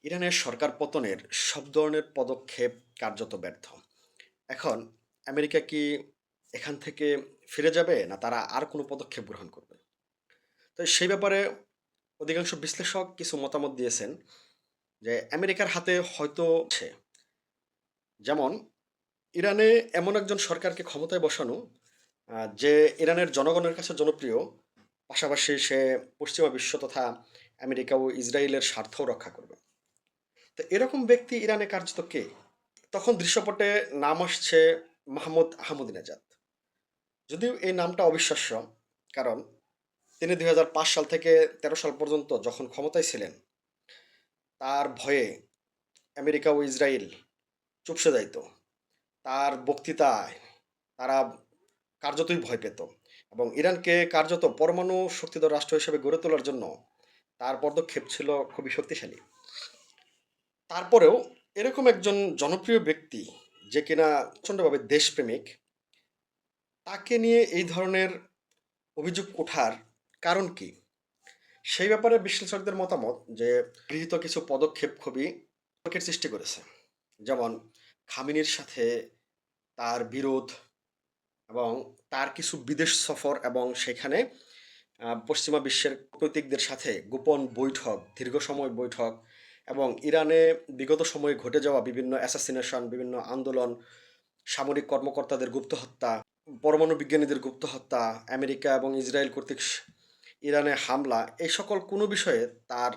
ইরানের সরকার পতনের সব ধরনের পদক্ষেপ কার্যত ব্যর্থ। এখন আমেরিকা কি এখান থেকে ফিরে যাবে? না তারা আর কোনো পদক্ষেপ গ্রহণ করবে? তো সেই ব্যাপারে অধিকাংশ বিশ্লেষক কিছু মতামত দিয়েছেন যে আমেরিকার হাতে হয়তো আছে। যেমন ইরানে এমন একজন সরকারকে ক্ষমতায় বসানো যে ইরানের জনগণের কাছে জনপ্রিয়, পাশাপাশি সে পশ্চিমা বিশ্ব তথা আমেরিকা ও ইসরায়েলের স্বার্থও রক্ষা করবে। তো এরকম ব্যক্তি ইরানে কার্যত কে? তখন দৃশ্যপটে নাম আসছে মাহমুদ আহমদিনেজাদ। যদিও এই নামটা অবিশ্বাস্য, কারণ তিনি ২০০৫ সাল থেকে ১৩ সাল পর্যন্ত যখন ক্ষমতায় ছিলেন, তার ভয়ে আমেরিকা ও ইসরায়েল চুপসে যাইত। তার বক্তৃতায় তারা কার্যতই ভয় পেত এবং ইরানকে কার্যত পরমাণু শক্তিধর রাষ্ট্র হিসেবে গড়ে তোলার জন্য তার পদক্ষেপ ছিল খুবই শক্তিশালী। তারপরেও এরকম একজন জনপ্রিয় ব্যক্তি যে কিনা প্রচণ্ডভাবে দেশপ্রেমিক, তাকে নিয়ে এই ধরনের অভিযোগ ওঠার কারণ কি? সেই ব্যাপারে বিশ্লেষকদের মতামত যে গৃহীত কিছু পদক্ষেপ খুবই বিতর্কের সৃষ্টি করেছে। যেমন খামেনির সাথে তার বিরোধ এবং তার কিছু বিদেশ সফর এবং সেখানে পশ্চিমা বিশ্বের কূটনীতিকদের সাথে গোপন বৈঠক, দীর্ঘ সময় বৈঠক এবং ইরানে বিগত সময়ে ঘটে যাওয়া বিভিন্ন অ্যাসাসিনেশন, বিভিন্ন আন্দোলন, সামরিক কর্মকর্তাদের গুপ্ত হত্যা, পরমাণু বিজ্ঞানীদের গুপ্ত হত্যা, আমেরিকা এবং ইসরায়েল কর্তৃক ইরানে হামলা, এই সকল কোনো বিষয়ে তার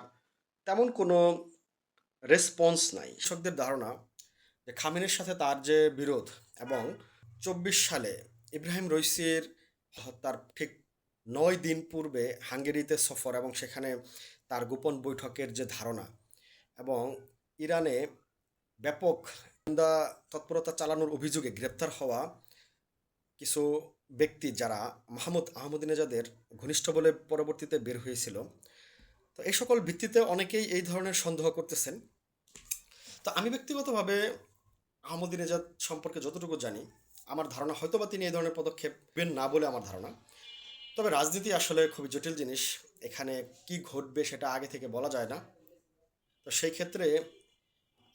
তেমন কোনো রেসপন্স নাই। কৃষকদের ধারণা যে খামেনির সাথে তার যে বিরোধ এবং ২৪ সালে ইব্রাহিম রইসির হত্যার ঠিক ৯ দিন পূর্বে হাঙ্গেরিতে সফর এবং সেখানে তার গোপন বৈঠকের যে ধারণা এবং ইরানে ব্যাপক গোয়েন্দা তৎপরতা চালানোর অভিযোগে গ্রেপ্তার হওয়া কিছু ব্যক্তি যারা মাহমুদ আহমদিনেজাদের ঘনিষ্ঠ বলে পরবর্তীতে বের হয়েছিল। তো এই সকল ভিত্তিতে অনেকেই এই ধরনের সন্দেহ করতেছেন। তো আমি ব্যক্তিগতভাবে আহমদিনেজাদ সম্পর্কে যতটুকু জানি, আমার ধারণা হয়তোবা তিনি এই ধরনের পদক্ষেপ নেবেন না বলে আমার ধারণা। তবে রাজনীতি আসলে খুবই জটিল জিনিস। এখানে কি ঘটবে সেটা আগে থেকে বলা যায় না। তো সেই ক্ষেত্রে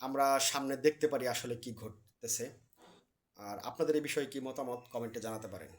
আমরা সামনে দেখতে পারি আসলে কি ঘটতেছে। আর আপনাদের এই বিষয়ে কি মতামত কমেন্টে জানাতে পারেন।